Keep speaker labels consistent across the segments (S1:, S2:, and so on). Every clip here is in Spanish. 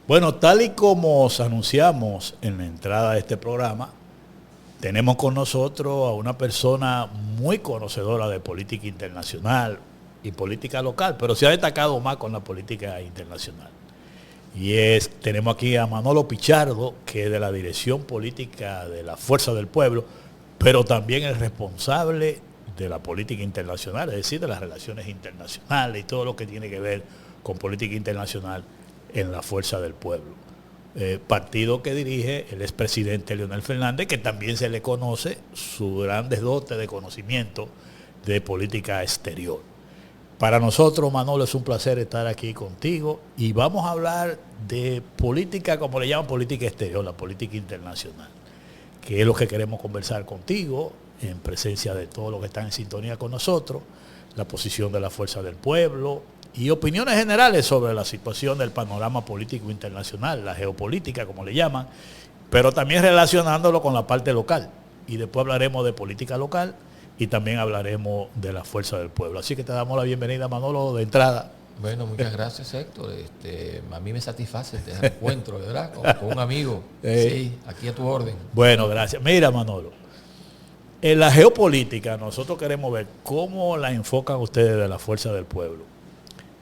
S1: Bueno, tal y como os anunciamos en la entrada de este programa, tenemos con nosotros a una persona muy conocedora de política internacional y política local, pero se ha destacado más con la política internacional. Tenemos aquí a Manolo Pichardo, que es de la Dirección Política de la Fuerza del Pueblo, pero también el responsable de la política internacional, es decir, de las relaciones internacionales y todo lo que tiene que ver con política internacional en la Fuerza del Pueblo. Partido que dirige el expresidente Leonel Fernández, que también se le conoce su grandes dotes de conocimiento de política exterior. Para nosotros, Manolo, es un placer estar aquí contigo y vamos a hablar de política, como le llaman política exterior, la política internacional, que es lo que queremos conversar contigo en presencia de todos los que están en sintonía con nosotros, la posición de la Fuerza del Pueblo y opiniones generales sobre la situación del panorama político internacional, la geopolítica, como le llaman, pero también relacionándolo con la parte local. Y después hablaremos de política local y también hablaremos de la Fuerza del Pueblo. Así que te damos la bienvenida, Manolo, de entrada.
S2: Bueno, muchas gracias, Héctor. A mí me satisface este encuentro, ¿verdad? Con un amigo. Sí, aquí a tu orden.
S1: Bueno, gracias. Mira, Manolo, en la geopolítica nosotros queremos ver cómo la enfocan ustedes de la Fuerza del Pueblo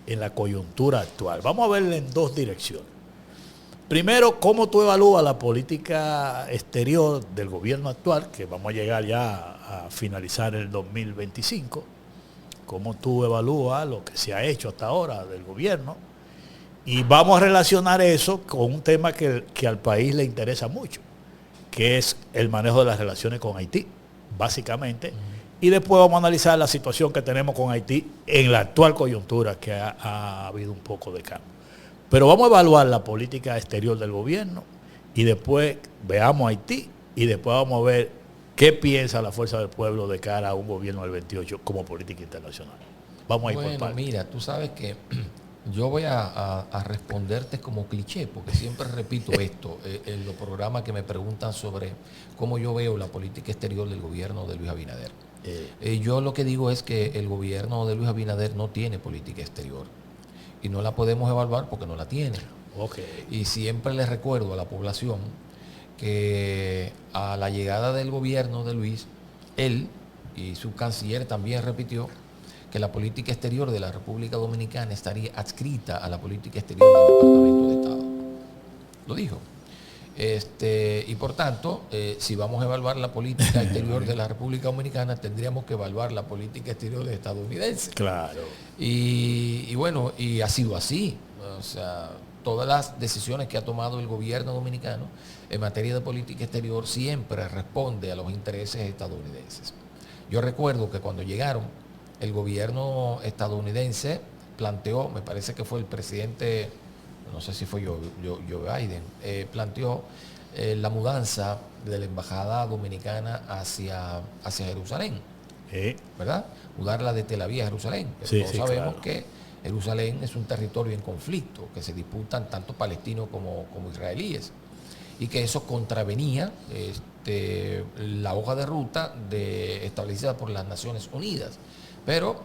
S1: en la coyuntura actual. Vamos a verla en dos direcciones. Primero, cómo tú evalúas la política exterior del gobierno actual, que vamos a llegar ya a finalizar el 2025. Cómo tú evalúas lo que se ha hecho hasta ahora del gobierno. Y vamos a relacionar eso con un tema que al país le interesa mucho, que es el manejo de las relaciones con Haití, básicamente. Y después vamos a analizar la situación que tenemos con Haití en la actual coyuntura, que ha habido un poco de cambio. Pero vamos a evaluar la política exterior del gobierno y después veamos Haití y después vamos a ver qué piensa la Fuerza del Pueblo de cara a un gobierno del 28 como política internacional. Vamos a ir por partes.
S2: Mira, tú sabes que yo voy a responderte como cliché, porque siempre repito esto en los programas que me preguntan sobre cómo yo veo la política exterior del gobierno de Luis Abinader. Yo lo que digo es que el gobierno de Luis Abinader no tiene política exterior y no la podemos evaluar porque no la tiene.
S1: Okay.
S2: Y siempre les recuerdo a la población que a la llegada del gobierno de Luis, él y su canciller también repitió que la política exterior de la República Dominicana estaría adscrita a la política exterior del Departamento de Estado. Lo dijo. Y por tanto, si vamos a evaluar la política exterior de la República Dominicana, tendríamos que evaluar la política exterior estadounidense.
S1: Claro.
S2: Y bueno, y ha sido así. O sea, todas las decisiones que ha tomado el gobierno dominicano en materia de política exterior siempre responde a los intereses estadounidenses. Yo recuerdo que cuando llegaron, el gobierno estadounidense planteó, me parece que fue el presidente, no sé si fue Joe Biden, planteó la mudanza de la embajada dominicana hacia Jerusalén, ¿verdad? Mudarla de Tel Aviv a Jerusalén.
S1: Sí,
S2: todos sabemos
S1: claro.
S2: que Jerusalén es un territorio en conflicto, que se disputan tanto palestinos como israelíes, y que eso contravenía la hoja de ruta establecida por las Naciones Unidas. Pero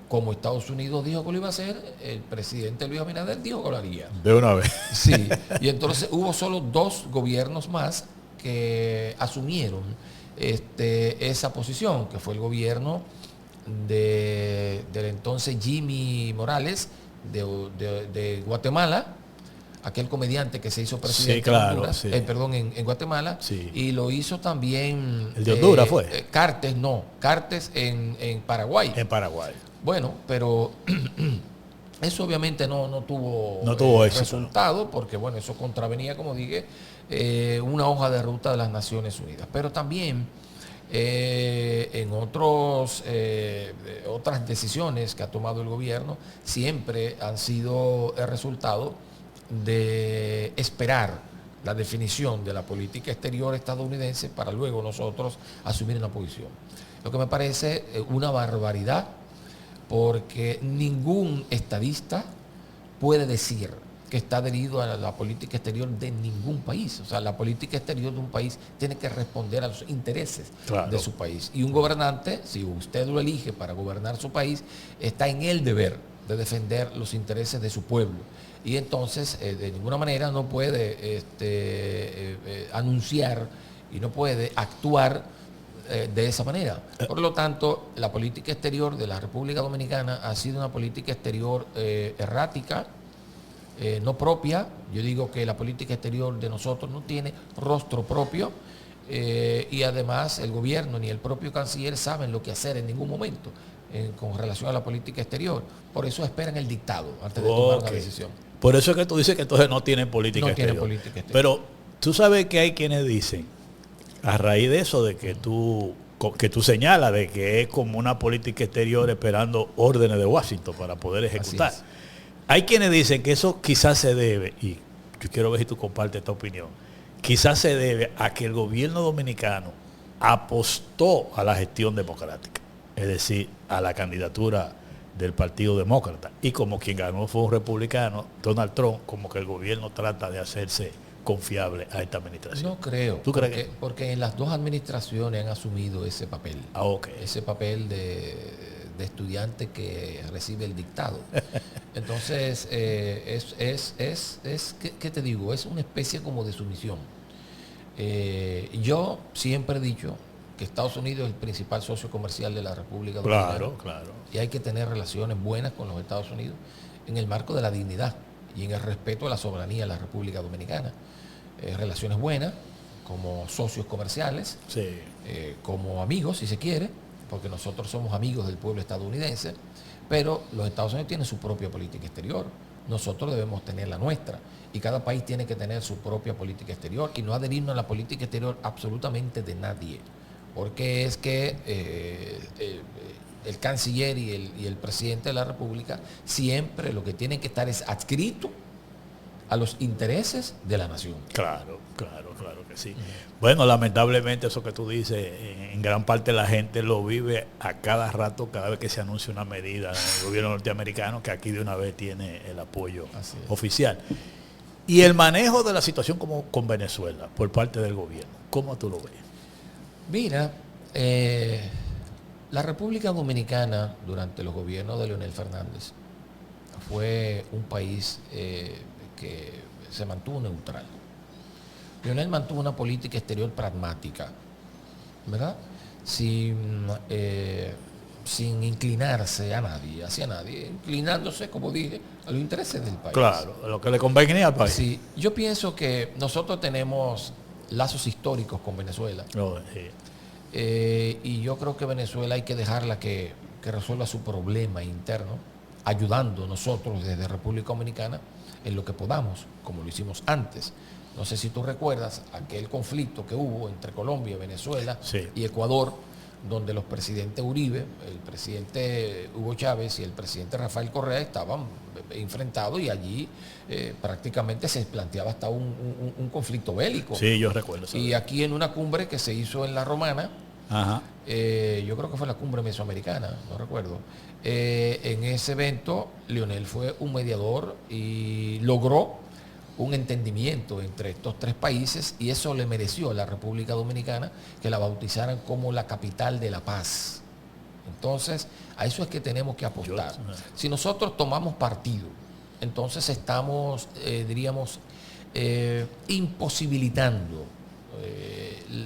S2: como Estados Unidos dijo que lo iba a hacer, el presidente Luis Abinader dijo que lo haría.
S1: De una vez.
S2: Sí, y entonces hubo solo 2 gobiernos más que asumieron esa posición, que fue el gobierno del entonces Jimmy Morales de Guatemala, aquel comediante que se hizo presidente,
S1: sí, claro,
S2: en Honduras,
S1: sí.
S2: En Guatemala,
S1: sí.
S2: Y lo hizo también
S1: el de Honduras fue.
S2: Cartes en Paraguay.
S1: En Paraguay.
S2: Bueno, pero eso obviamente no tuvo resultado, porque bueno, eso contravenía, como dije, una hoja de ruta de las Naciones Unidas. Pero también en otras decisiones que ha tomado el gobierno siempre han sido el resultado de esperar la definición de la política exterior estadounidense para luego nosotros asumir una posición. Lo que me parece una barbaridad, porque ningún estadista puede decir que está adherido a la política exterior de ningún país. O sea, la política exterior de un país tiene que responder a los intereses de su país. Y un gobernante, si usted lo elige para gobernar su país, está en el deber de defender los intereses de su pueblo. Y entonces, de ninguna manera no puede anunciar y no puede actuar de esa manera. Por lo tanto, la política exterior de la República Dominicana ha sido una política exterior errática, no propia. Yo digo que la política exterior de nosotros no tiene rostro propio, y además el gobierno ni el propio canciller saben lo que hacer en ningún momento con relación a la política exterior. Por eso esperan el dictado antes de tomar una decisión.
S1: Por eso es que tú dices que entonces no tienen política exterior.
S2: No tienen política exterior.
S1: Pero tú sabes que hay quienes dicen, a raíz de eso, de que tú señalas de que es como una política exterior esperando órdenes de Washington para poder ejecutar. Hay quienes dicen que eso quizás se debe, y yo quiero ver si tú compartes esta opinión, quizás se debe a que el gobierno dominicano apostó a la gestión democrática, es decir, a la candidatura del Partido Demócrata. Y como quien ganó fue un republicano, Donald Trump, como que el gobierno trata de hacerse confiable a esta administración.
S2: No creo.
S1: ¿Tú crees que?
S2: Porque en las dos administraciones han asumido ese papel. Ese papel de estudiante que recibe el dictado. Entonces, ¿qué te digo? Es una especie como de sumisión. Yo siempre he dicho que Estados Unidos es el principal socio comercial de la República Dominicana.
S1: Claro.
S2: Y hay que tener relaciones buenas con los Estados Unidos en el marco de la dignidad y en el respeto a la soberanía de la República Dominicana. Relaciones buenas como socios comerciales, como amigos, si se quiere, porque nosotros somos amigos del pueblo estadounidense, pero los Estados Unidos tienen su propia política exterior. Nosotros debemos tener la nuestra. Y cada país tiene que tener su propia política exterior y no adherirnos a la política exterior absolutamente de nadie. Porque es que el canciller y el presidente de la República siempre lo que tienen que estar es adscrito a los intereses de la nación. Claro
S1: que sí. Bueno, lamentablemente eso que tú dices, en gran parte la gente lo vive a cada rato, cada vez que se anuncia una medida en el gobierno norteamericano, que aquí de una vez tiene el apoyo oficial. Y el manejo de la situación como con Venezuela por parte del gobierno, ¿cómo tú lo ves?
S2: Mira, la República Dominicana durante los gobiernos de Leonel Fernández fue un país que se mantuvo neutral. Leonel mantuvo una política exterior pragmática, ¿verdad? Sin inclinarse a nadie, hacia nadie, inclinándose, como dije, a los intereses del país.
S1: Claro, a lo que le convenía al país.
S2: Sí, yo pienso que nosotros tenemos lazos históricos con Venezuela. Y yo creo que Venezuela hay que dejarla que resuelva su problema interno, ayudando nosotros desde República Dominicana en lo que podamos, como lo hicimos antes. No sé si tú recuerdas aquel conflicto que hubo entre Colombia, Venezuela y Ecuador, donde los presidentes Uribe, el presidente Hugo Chávez y el presidente Rafael Correa estaban enfrentados y allí prácticamente se planteaba hasta un conflicto bélico.
S1: Sí, yo recuerdo.
S2: Y aquí en una cumbre que se hizo en La Romana, yo creo que fue la cumbre mesoamericana, no recuerdo, en ese evento Leonel fue un mediador y logró un entendimiento entre estos tres países y eso le mereció a la República Dominicana que la bautizaran como la capital de la paz. Entonces, a eso es que tenemos que apostar. Si nosotros tomamos partido, entonces estamos, diríamos, imposibilitando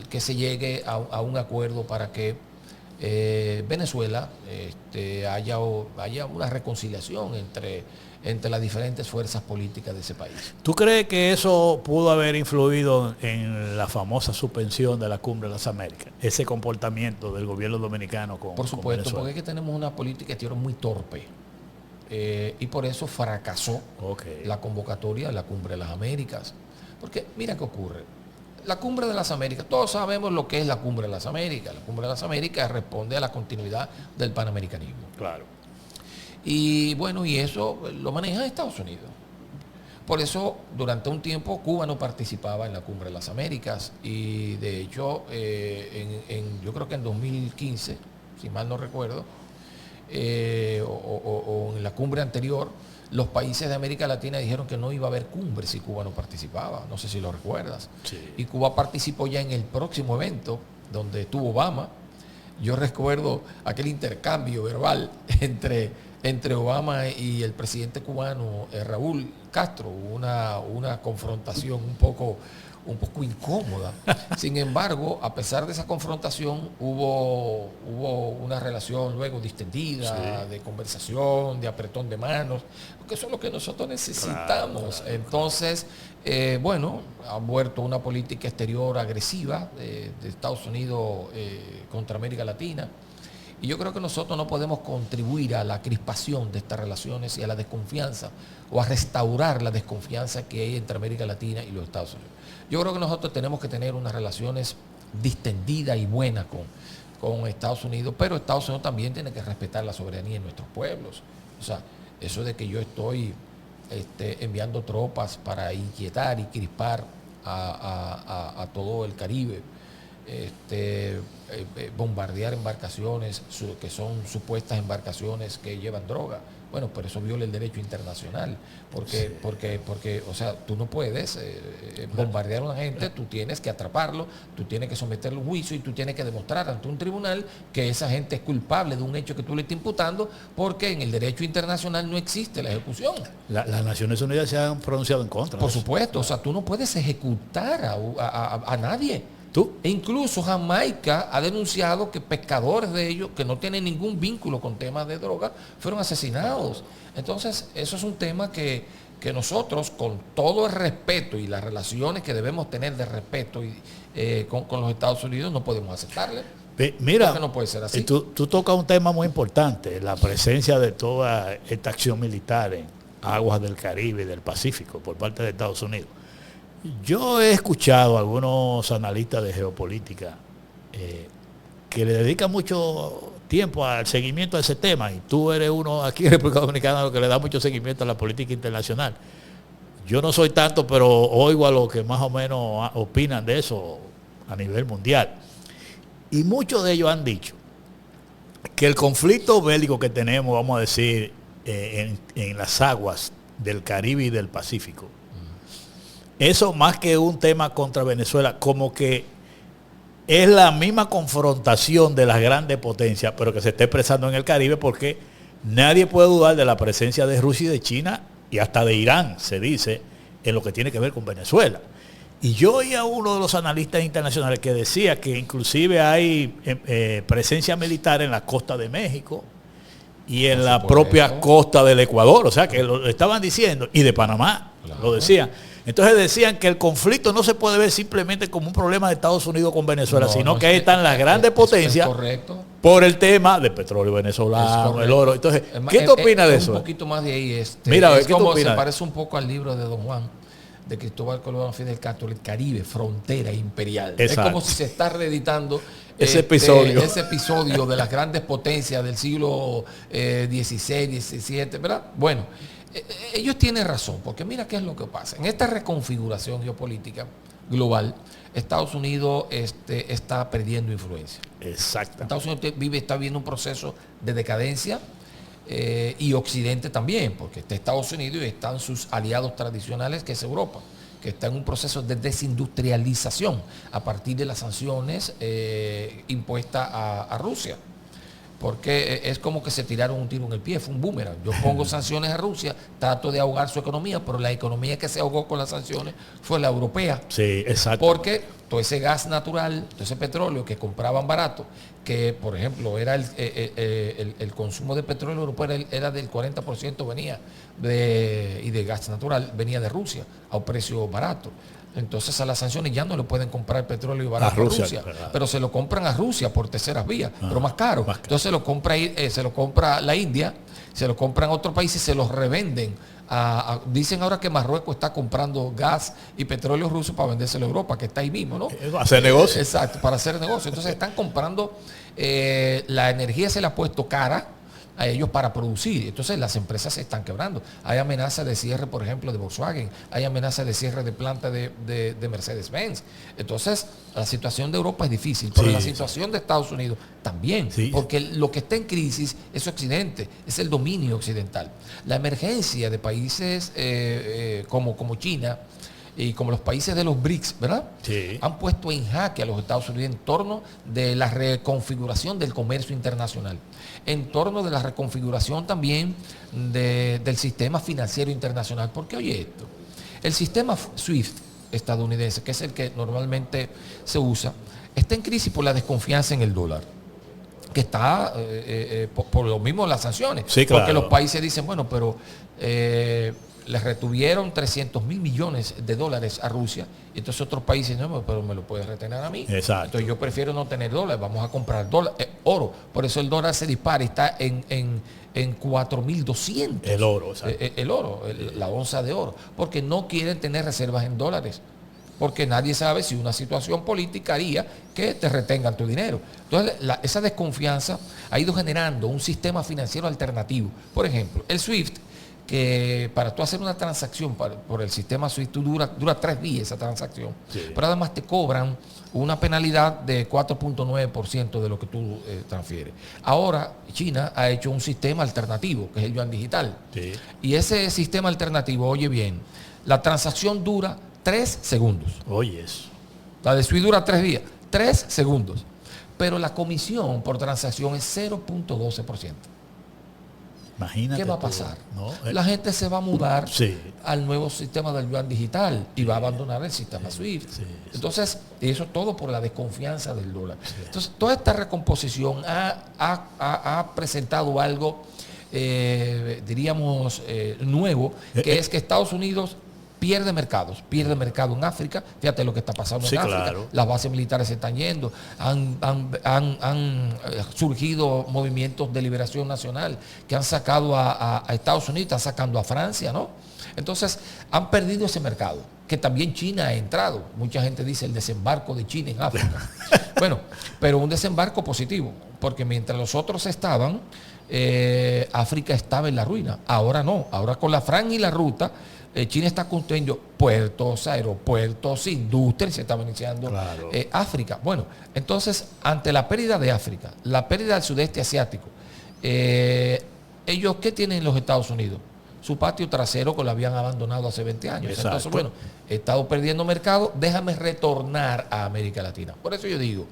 S2: que se llegue a un acuerdo para que Venezuela haya una reconciliación entre las diferentes fuerzas políticas de ese país.
S1: ¿Tú crees que eso pudo haber influido en la famosa suspensión de la Cumbre de las Américas? Ese comportamiento del gobierno dominicano con
S2: Por supuesto,
S1: con
S2: porque es que tenemos una política exterior muy torpe. Y por eso fracasó la convocatoria de la Cumbre de las Américas. Porque mira qué ocurre. La Cumbre de las Américas, todos sabemos lo que es la Cumbre de las Américas. La Cumbre de las Américas responde a la continuidad del panamericanismo.
S1: Claro.
S2: Y bueno, y eso lo maneja Estados Unidos. Por eso, durante un tiempo, Cuba no participaba en la Cumbre de las Américas. Y de hecho, yo creo que en 2015, si mal no recuerdo, o en la cumbre anterior, los países de América Latina dijeron que no iba a haber cumbre si Cuba no participaba. No sé si lo recuerdas.
S1: Sí.
S2: Y Cuba participó ya en el próximo evento, donde estuvo Obama. Yo recuerdo aquel intercambio verbal entre Obama y el presidente cubano Raúl Castro, una confrontación un poco incómoda. Sin embargo, a pesar de esa confrontación, hubo una relación luego distendida, sí, de conversación, de apretón de manos, porque eso es lo que nosotros necesitamos. Claro. Entonces, bueno, ha vuelto una política exterior agresiva de Estados Unidos contra América Latina. Y yo creo que nosotros no podemos contribuir a la crispación de estas relaciones y a la desconfianza o a restaurar la desconfianza que hay entre América Latina y los Estados Unidos. Yo creo que nosotros tenemos que tener unas relaciones distendidas y buenas con Estados Unidos, pero Estados Unidos también tiene que respetar la soberanía de nuestros pueblos. O sea, eso de que yo estoy enviando tropas para inquietar y crispar a todo el Caribe, bombardear embarcaciones que son supuestas embarcaciones que llevan droga. Bueno, pero eso viola el derecho internacional, porque, sí, porque o sea, tú no puedes bombardear a una gente, tú tienes que atraparlo, tú tienes que someterlo a un juicio y tú tienes que demostrar ante un tribunal que esa gente es culpable de un hecho que tú le estás imputando, porque en el derecho internacional no existe la ejecución.
S1: Las Naciones Unidas se han pronunciado en contra.
S2: Por supuesto, o sea, tú no puedes ejecutar a nadie.
S1: ¿Tú?
S2: E incluso Jamaica ha denunciado que pescadores de ellos, que no tienen ningún vínculo con temas de droga, fueron asesinados. Entonces, eso es un tema que nosotros, con todo el respeto y las relaciones que debemos tener de respeto con los Estados Unidos, no podemos aceptarle.
S1: Mira,
S2: no puede ser así.
S1: Tú tocas un tema muy importante, la presencia de toda esta acción militar en aguas del Caribe y del Pacífico por parte de Estados Unidos. Yo he escuchado a algunos analistas de geopolítica que le dedican mucho tiempo al seguimiento de ese tema, y tú eres uno aquí en República Dominicana que le da mucho seguimiento a la política internacional. Yo no soy tanto, pero oigo a los que más o menos opinan de eso a nivel mundial. Y muchos de ellos han dicho que el conflicto bélico que tenemos, vamos a decir, en las aguas del Caribe y del Pacífico, eso más que un tema contra Venezuela, como que es la misma confrontación de las grandes potencias, pero que se está expresando en el Caribe, porque nadie puede dudar de la presencia de Rusia y de China y hasta de Irán, se dice, en lo que tiene que ver con Venezuela. Y yo oí a uno de los analistas internacionales que decía que inclusive hay presencia militar en la costa de México y en la propia costa del Ecuador, o sea que lo estaban diciendo, y de Panamá, claro, lo decían. Entonces decían que el conflicto no se puede ver simplemente como un problema de Estados Unidos con Venezuela, sino que ahí están las grandes potencias por el tema del petróleo venezolano, el oro. Entonces, ¿qué te opinas de eso?
S2: Un poquito más de ahí.
S1: Mira,
S2: es como se parece un poco al libro de Don Juan, de Cristóbal Colón, Fidel Castro, el Caribe, frontera imperial. Exacto. Es como si se está reeditando ese episodio de las grandes potencias del siglo XVI, XVII, ¿verdad? Bueno, ellos tienen razón, porque mira qué es lo que pasa. En esta reconfiguración geopolítica global, Estados Unidos está perdiendo influencia.
S1: Exacto.
S2: Estados Unidos está viviendo un proceso de decadencia, y Occidente también, porque está Estados Unidos y están sus aliados tradicionales, que es Europa, que está en un proceso de desindustrialización a partir de las sanciones impuestas a Rusia. Porque es como que se tiraron un tiro en el pie, fue un boomerang. Yo pongo sanciones a Rusia, trato de ahogar su economía, pero la economía que se ahogó con las sanciones fue la europea.
S1: Sí, exacto.
S2: Porque todo ese gas natural, todo ese petróleo que compraban barato, que por ejemplo era el consumo de petróleo europeo era del 40%, venía y de gas natural venía de Rusia a un precio barato. Entonces a las sanciones ya no le pueden comprar petróleo barato a Rusia, pero se lo compran a Rusia por terceras vías, pero más caro. Entonces se lo compra la India, se lo compran a otros países y se los revenden. Dicen ahora que Marruecos está comprando gas y petróleo ruso para vendérselo a Europa, que está ahí mismo, ¿no?
S1: Hacer negocio.
S2: Exacto, para hacer negocio. Entonces están comprando, la energía se le ha puesto cara a ellos para producir. Entonces las empresas se están quebrando. Hay amenazas de cierre, por ejemplo, de Volkswagen. Hay amenazas de cierre de planta de Mercedes-Benz. Entonces la situación de Europa es difícil, pero la situación de Estados Unidos también. Sí. Porque lo que está en crisis es Occidente, es el dominio occidental. La emergencia de países como China y como los países de los BRICS, ¿verdad?
S1: Sí.
S2: Han puesto en jaque a los Estados Unidos en torno de la reconfiguración del comercio internacional, en torno de la reconfiguración también del sistema financiero internacional. Porque oye esto, el sistema SWIFT estadounidense, que es el que normalmente se usa, está en crisis por la desconfianza en el dólar, que está por lo mismo las sanciones.
S1: Sí, claro.
S2: Porque los países dicen, bueno, pero les retuvieron 300 mil millones de dólares a Rusia, y entonces otros países no, pero me lo puedes retener a mí.
S1: Exacto.
S2: Entonces yo prefiero no tener dólares, vamos a comprar oro. Por eso el dólar se dispara y está en 4.200.
S1: El oro,
S2: el oro, la onza de oro, porque no quieren tener reservas en dólares, porque nadie sabe si una situación política haría que te retengan tu dinero. Entonces esa desconfianza ha ido generando un sistema financiero alternativo. Por ejemplo, el SWIFT, que para tú hacer una transacción por el sistema SWIFT dura 3 días esa transacción, sí, pero además te cobran una penalidad de 4.9% de lo que tú transfieres. Ahora China ha hecho un sistema alternativo, que es el yuan digital. Sí. Y ese sistema alternativo, oye bien, la transacción dura 3 segundos.
S1: Oye eso.
S2: La de SWIFT dura 3 días, 3 segundos. Pero la comisión por transacción es 0.12%.
S1: Imagínate.
S2: ¿Qué va a pasar?
S1: ¿No?
S2: La gente se va a mudar,
S1: sí,
S2: al nuevo sistema del yuan digital y va a abandonar el sistema SWIFT. Sí, entonces, eso todo por la desconfianza del dólar. Sí. Entonces, toda esta recomposición ha presentado algo, diríamos, nuevo, que es que Estados Unidos pierde mercado en África. Fíjate lo que está pasando en África. Claro. Las bases militares se están yendo. Han surgido movimientos de liberación nacional que han sacado a Estados Unidos, están sacando a Francia, ¿no? Entonces, han perdido ese mercado, que también China ha entrado. Mucha gente dice el desembarco de China en África. Bueno, pero un desembarco positivo, porque mientras los otros estaban, África estaba en la ruina. Ahora no, ahora con la franja y la ruta, China está construyendo puertos, aeropuertos, industrias, se está beneficiando, claro, África. Bueno, entonces, ante la pérdida de África, la pérdida del sudeste asiático, ellos, ¿qué tienen los Estados Unidos? Su patio trasero, que lo habían abandonado hace 20 años. Exacto. Entonces, bueno, he estado perdiendo mercado, déjame retornar a América Latina. Por eso yo digo,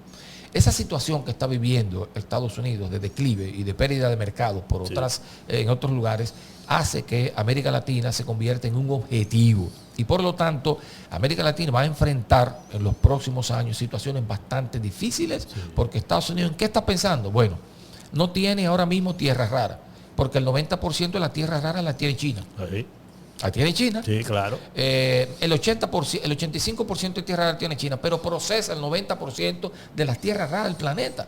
S2: esa situación que está viviendo Estados Unidos de declive y de pérdida de mercado por otras, en otros lugares, hace que América Latina se convierta en un objetivo. Y por lo tanto, América Latina va a enfrentar en los próximos años situaciones bastante difíciles, porque Estados Unidos, ¿en qué está pensando? Bueno, no tiene ahora mismo tierras raras, porque el 90% de las tierras raras las tiene China. ¿Sí? La tiene China.
S1: Sí, claro.
S2: El 85% de tierra rara tiene China, pero procesa el 90% de las tierras raras del planeta.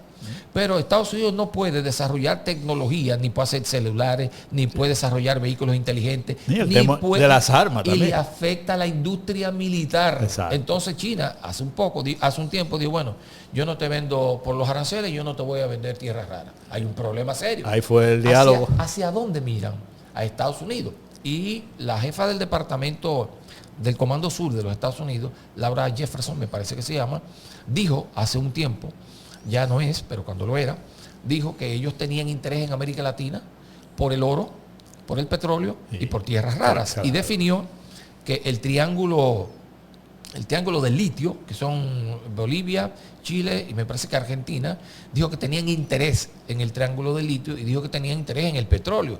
S2: Pero Estados Unidos no puede desarrollar tecnología, ni puede hacer celulares, ni puede desarrollar vehículos inteligentes,
S1: ni el tema de las armas también.
S2: Y le afecta a la industria militar.
S1: Exacto.
S2: Entonces China hace un tiempo dijo, bueno, yo no te vendo por los aranceles, yo no te voy a vender tierras raras. Hay un problema serio.
S1: Ahí fue el diálogo.
S2: ¿Hacia dónde miran? A Estados Unidos. Y la jefa del departamento del Comando Sur de los Estados Unidos, Laura Jefferson, me parece que se llama, dijo hace un tiempo, ya no es, pero cuando lo era, dijo que ellos tenían interés en América Latina por el oro, por el petróleo y por tierras raras. Y definió que el triángulo del litio, que son Bolivia, Chile y me parece que Argentina, dijo que tenían interés en el triángulo del litio y dijo que tenían interés en el petróleo,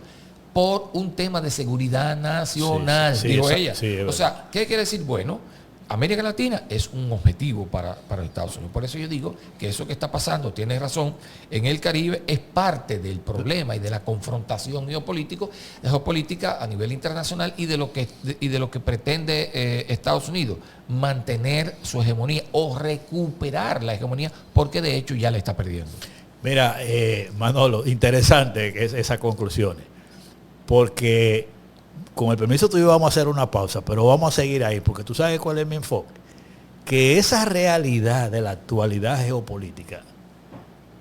S2: por un tema de seguridad nacional, dijo ella. O sea, ¿qué quiere decir? Bueno, América Latina es un objetivo para Estados Unidos. Por eso yo digo que eso que está pasando, tienes razón, en el Caribe es parte del problema y de la confrontación geopolítica a nivel internacional y de lo que pretende Estados Unidos, mantener su hegemonía o recuperar la hegemonía, porque de hecho ya la está perdiendo.
S1: Mira, Manolo, interesante que es esas conclusiones. Porque, con el permiso tuyo, vamos a hacer una pausa, pero vamos a seguir ahí, porque tú sabes cuál es mi enfoque. Que esa realidad de la actualidad geopolítica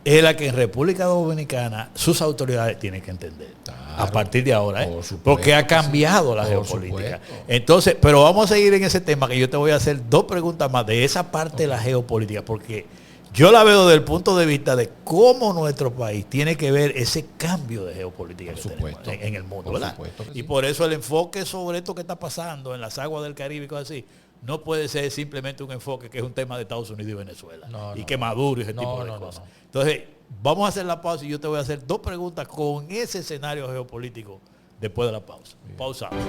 S1: es la que en República Dominicana sus autoridades tienen que entender. Claro, a partir de ahora, porque ha cambiado la geopolítica. Entonces, pero vamos a seguir en ese tema, que yo te voy a hacer 2 preguntas más de esa parte de la geopolítica, porque Yo la veo desde el punto de vista de cómo nuestro país tiene que ver ese cambio de geopolítica que tenemos en el mundo, ¿verdad? Y sí. Por eso el enfoque sobre esto que está pasando en las aguas del Caribe y cosas así, no puede ser simplemente un enfoque que es un tema de Estados Unidos y Venezuela. Y que Maduro y ese tipo de cosas. Entonces, vamos a hacer la pausa y yo te voy a hacer 2 preguntas con ese escenario geopolítico después de la pausa. Pausamos.